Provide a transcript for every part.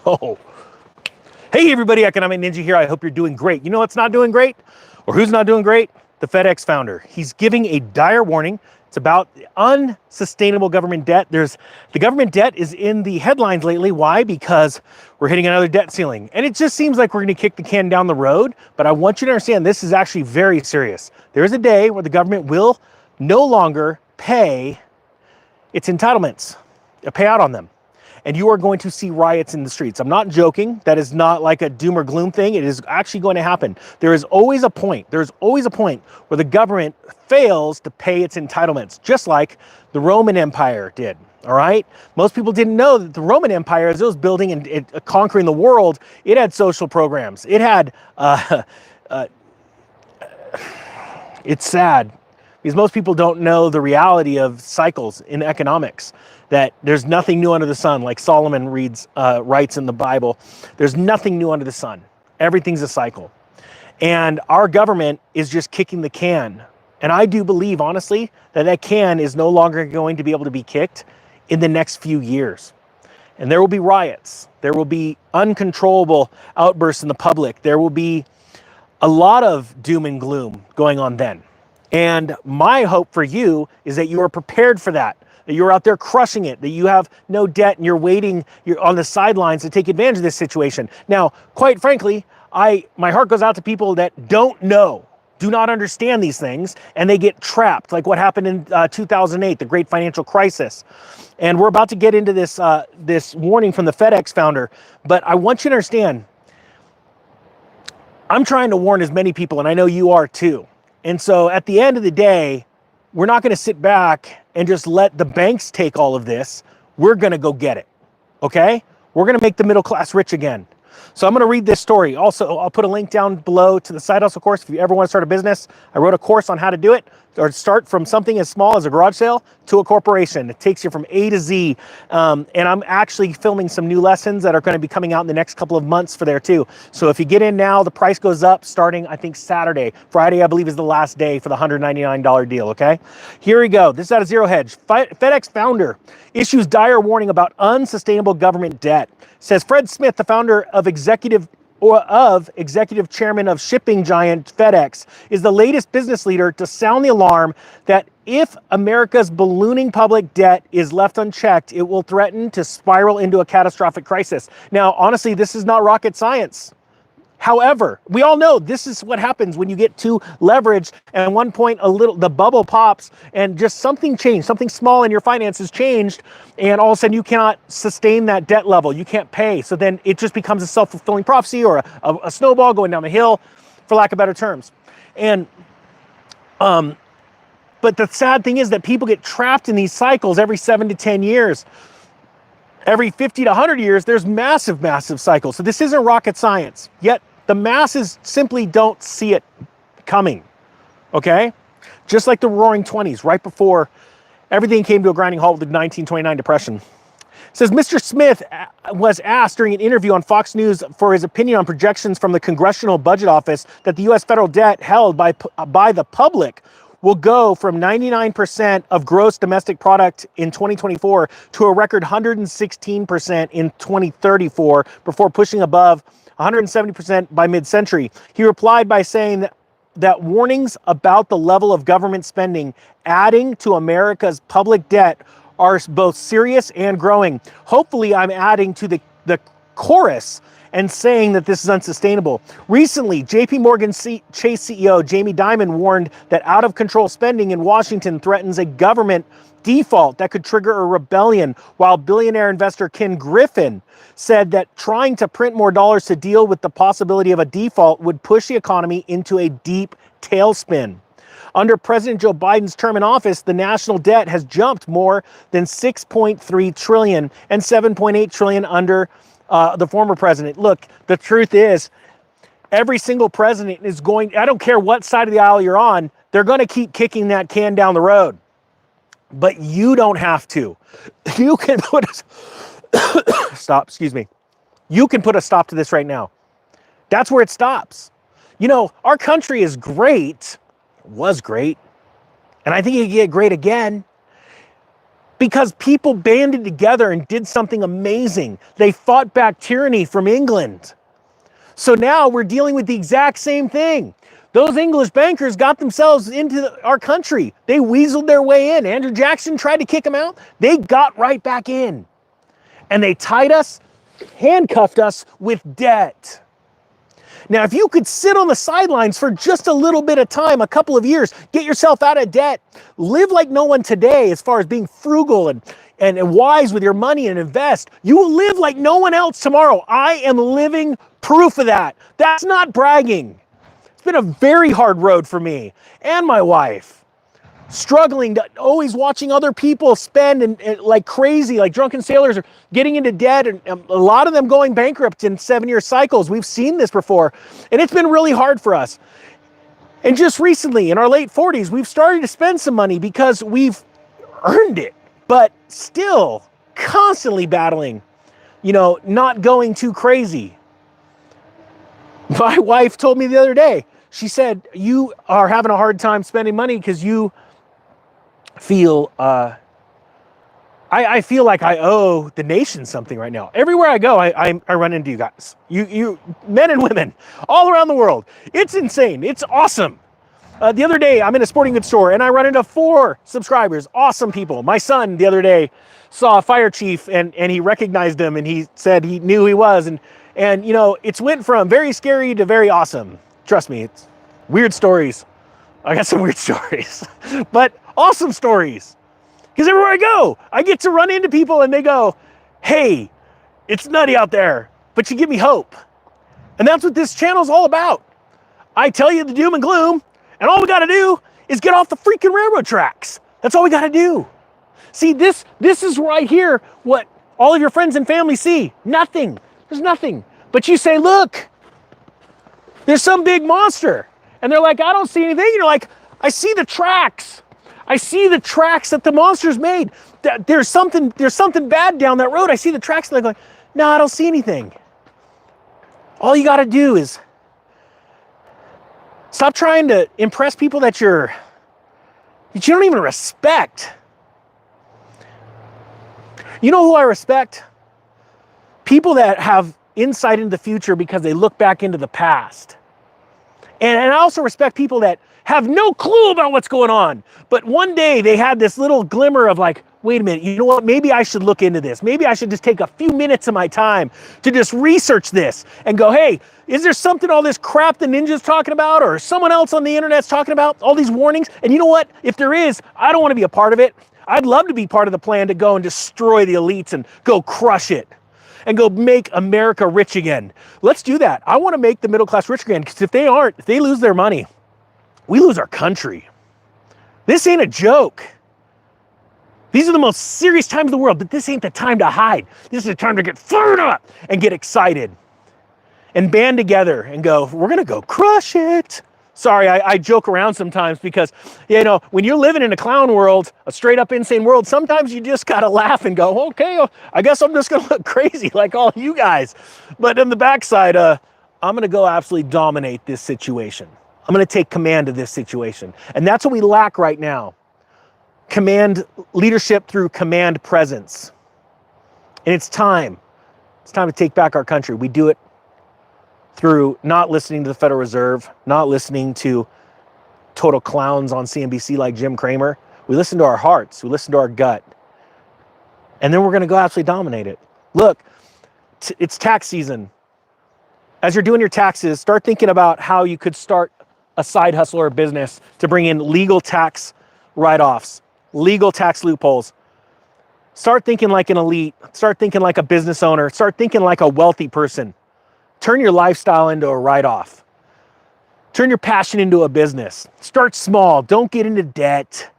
Oh, hey everybody, Economic Ninja here. I hope you're doing great. You know what's not doing great? Or who's not doing great? The FedEx founder. He's giving a dire warning. It's about unsustainable government debt. The government debt is in the headlines lately. Why? Because we're hitting another debt ceiling. And it just seems like we're going to kick the can down the road. But I want you to understand this is actually very serious. There is a day where the government will no longer pay its entitlements, pay out on them. And you are going to see riots in the streets. I'm not joking. That is not like a doom or gloom thing. It is actually going to happen. There is always a point. There's always a point where the government fails to pay its entitlements, just like the Roman Empire did. All right. Most people didn't know that the Roman Empire, as it was building and conquering the world, it had social programs. It had, it's sad because most people don't know the reality of cycles in economics. That there's nothing new under the sun, like Solomon writes in the Bible. There's nothing new under the sun. Everything's a cycle. And our government is just kicking the can. And I do believe, honestly, that can is no longer going to be able to be kicked in the next few years. And there will be riots. There will be uncontrollable outbursts in the public. There will be a lot of doom and gloom going on then. And my hope for you is that you are prepared for that. That you're out there crushing it, that you have no debt and you're on the sidelines to take advantage of this situation. Now, quite frankly, my heart goes out to people that don't know, do not understand these things, and they get trapped, like what happened in 2008, the great financial crisis. And we're about to get into this, this warning from the FedEx founder, but I want you to understand, I'm trying to warn as many people, and I know you are too. And so at the end of the day, we're not going to sit back and just let the banks take all of this. We're going to go get it, okay? We're going to make the middle class rich again. So I'm going to read this story. Also, I'll put a link down below to the side hustle course. If you ever want to start a business, I wrote a course on how to do it, or start from something as small as a garage sale to a corporation. It takes you from A to Z. And I'm actually filming some new lessons that are going to be coming out in the next couple of months for there too. So if you get in now, the price goes up starting, I think, Saturday. Friday, I believe, is the last day for the $199 deal, okay? Here we go. This is out of Zero Hedge. FedEx founder issues dire warning about unsustainable government debt. Says Fred Smith, the founder of executive chairman of shipping giant FedEx, is the latest business leader to sound the alarm that if America's ballooning public debt is left unchecked, it will threaten to spiral into a catastrophic crisis. Now, honestly, this is not rocket science. However, we all know this is what happens when you get too leveraged, and at one point the bubble pops and just something changed, something small in your finances changed, and all of a sudden you cannot sustain that debt level. You can't pay. So then it just becomes a self-fulfilling prophecy or a snowball going down the hill, for lack of better terms. And but the sad thing is that people get trapped in these cycles every 7 to 10 years. Every 50 to 100 years, there's massive, massive cycles. So this isn't rocket science, yet the masses simply don't see it coming, okay? Just like the Roaring 20s, right before everything came to a grinding halt with the 1929 Depression. It says, Mr. Smith was asked during an interview on Fox News for his opinion on projections from the Congressional Budget Office that the U.S. federal debt held by the public will go from 99% of gross domestic product in 2024 to a record 116% in 2034 before pushing above 170% by mid-century. He replied by saying that warnings about the level of government spending adding to America's public debt are both serious and growing. Hopefully, I'm adding to the chorus and saying that this is unsustainable. Recently, JP Morgan Chase CEO Jamie Dimon warned that out-of-control spending in Washington threatens a government default that could trigger a rebellion, while billionaire investor Ken Griffin said that trying to print more dollars to deal with the possibility of a default would push the economy into a deep tailspin. Under President Joe Biden's term in office, the national debt has jumped more than $6.3 trillion and $7.8 trillion under the former president. Look, the truth is, every single president is going, I don't care what side of the aisle you're on, they're going to keep kicking that can down the road. But you don't have to. You can put You can put a stop to this right now. That's where it stops. You know, our country is great, was great, and I think it can get great again. because people banded together and did something amazing. They fought back tyranny from England. So now we're dealing with the exact same thing. Those English bankers got themselves into our country. They weaseled their way in. Andrew Jackson tried to kick them out. They got right back in. And they tied us, handcuffed us with debt. Now, if you could sit on the sidelines for just a little bit of time, a couple of years, get yourself out of debt, live like no one today as far as being frugal and wise with your money and invest, you will live like no one else tomorrow. I am living proof of that. That's not bragging. It's been a very hard road for me and my wife. Struggling, to always watching other people spend and like crazy, like drunken sailors, are getting into debt, and a lot of them going bankrupt in 7-year cycles. We've seen this before, and it's been really hard for us. And just recently, in our late 40s, we've started to spend some money because we've earned it, but still constantly battling, not going too crazy. My wife told me the other day, she said, you are having a hard time spending money because you feel, I feel like I owe the nation something right now. Everywhere I go, I run into you guys. You men and women all around the world. It's insane. It's awesome. The other day, I'm in a sporting goods store and I run into 4 subscribers. Awesome people. My son the other day saw a fire chief and he recognized him, and he said he knew who he was. And it's went from very scary to very awesome. Trust me, it's weird stories. I got some weird stories, but awesome stories. Because everywhere I go, I get to run into people and they go, hey, it's nutty out there, but you give me hope. And that's what this channel's all about. I tell you the doom and gloom, and all we got to do is get off the freaking railroad tracks. That's all we got to do. See, this is right here what all of your friends and family see. Nothing. There's nothing. But you say, look, there's some big monster. And they're like, I don't see anything. And you're like, I see the tracks. I see the tracks that the monster's made. There's something bad down that road. I see the tracks. And they're going, no, I don't see anything. All you got to do is stop trying to impress people that you don't even respect. You know who I respect? People that have insight into the future because they look back into the past. And I also respect people that have no clue about what's going on. But one day they had this little glimmer of like, wait a minute, you know what? Maybe I should look into this. Maybe I should just take a few minutes of my time to just research this and go, hey, is there something all this crap the ninja's talking about, or someone else on the internet's talking about, all these warnings? And you know what? If there is, I don't want to be a part of it. I'd love to be part of the plan to go and destroy the elites and go crush it and go make America rich again. Let's do that. I want to make the middle class rich again, because if they lose their money, we lose our country. This ain't a joke. These are the most serious times in the world, but this ain't the time to hide. This is the time to get fired up and get excited and band together and go, we're going to go crush it. Sorry, I joke around sometimes because, when you're living in a clown world, a straight up insane world, sometimes you just got to laugh and go, okay, I guess I'm just going to look crazy like all you guys. But in the backside, I'm going to go absolutely dominate this situation. I'm going to take command of this situation. And that's what we lack right now. Command leadership through command presence. And it's time. It's time to take back our country. We do it through not listening to the Federal Reserve, not listening to total clowns on CNBC like Jim Cramer. We listen to our hearts. We listen to our gut. And then we're going to go absolutely dominate it. Look, it's tax season. As you're doing your taxes, start thinking about how you could start a side hustle or a business to bring in legal tax write-offs, legal tax loopholes. Start thinking like an elite. Start thinking like a business owner. Start thinking like a wealthy person. Turn your lifestyle into a write-off. Turn your passion into a business. Start small. Don't get into debt.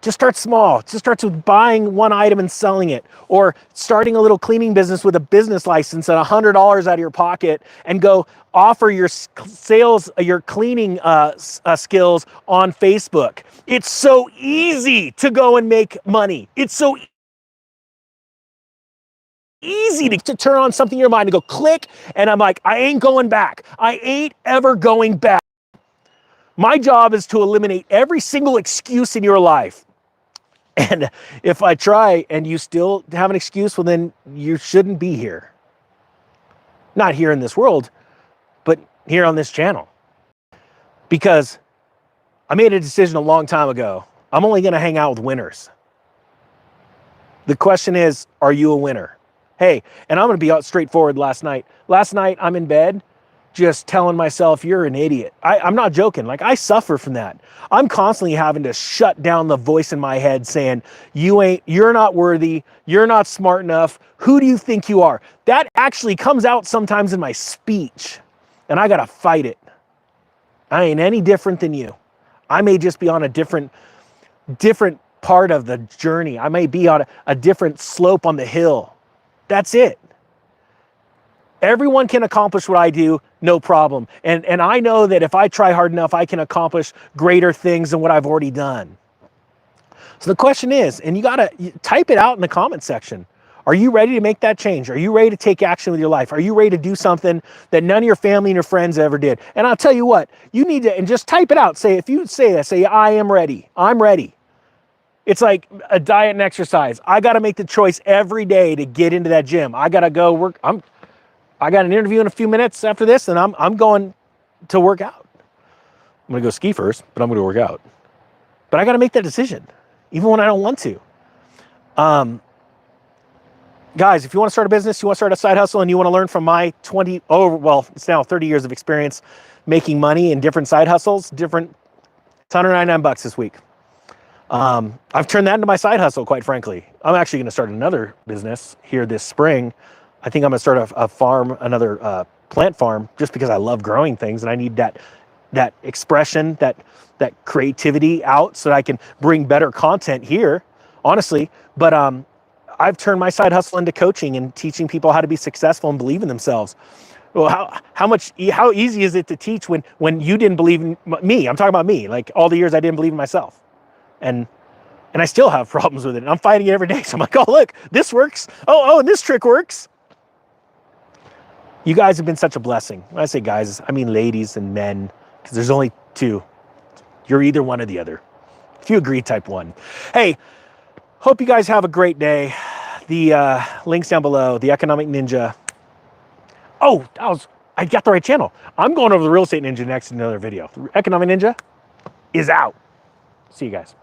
Just start small. Just start with buying one item and selling it, or starting a little cleaning business with a business license at $100 out of your pocket, and go offer your sales, your cleaning skills on Facebook. It's so easy to go and make money. It's so easy to turn on something in your mind and go click, and I'm like, I ain't going back. I ain't ever going back. My job is to eliminate every single excuse in your life. And if I try and you still have an excuse, well, then you shouldn't be here. Not here in this world, but here on this channel. Because I made a decision a long time ago. I'm only going to hang out with winners. The question is, are you a winner? Hey, and I'm going to be straightforward last night. Last night, I'm in bed just telling myself, you're an idiot. I'm not joking. Like, I suffer from that. I'm constantly having to shut down the voice in my head saying, you're not worthy. You're not smart enough. Who do you think you are? That actually comes out sometimes in my speech, and I got to fight it. I ain't any different than you. I may just be on a different part of the journey. I may be on a different slope on the hill. That's it. Everyone can accomplish what I do, no problem. And I know that if I try hard enough, I can accomplish greater things than what I've already done. So the question is, and you gotta type it out in the comment section. Are you ready to make that change? Are you ready to take action with your life? Are you ready to do something that none of your family and your friends ever did? And I'll tell you what, you need to, and just type it out. Say, if you say that, say, I am ready. I'm ready. It's like a diet and exercise. I got to make the choice every day to get into that gym. I got to go work. I got an interview in a few minutes after this, and I'm going to work out. I'm going to go ski first, but I'm going to work out. But I got to make that decision, even when I don't want to. Guys, if you want to start a business, you want to start a side hustle, and you want to learn from my it's now 30 years of experience making money in different side hustles, it's $199 this week. I've turned that into my side hustle, quite frankly. I'm actually going to start another business here this spring. I think I'm going to start a farm, another plant farm, just because I love growing things and I need that expression, that creativity out so that I can bring better content here, honestly. But I've turned my side hustle into coaching and teaching people how to be successful and believe in themselves. Well, how easy is it to teach when you didn't believe in me? I'm talking about me, like all the years I didn't believe in myself. And I still have problems with it. And I'm fighting it every day. So I'm like, oh, look, this works. Oh, and this trick works. You guys have been such a blessing. When I say guys, I mean ladies and men, because there's only two. You're either one or the other. If you agree, type 1. Hey, hope you guys have a great day. The links down below, the Economic Ninja. Oh, I got the right channel. I'm going over the Real Estate Ninja next in another video. The Economic Ninja is out. See you guys.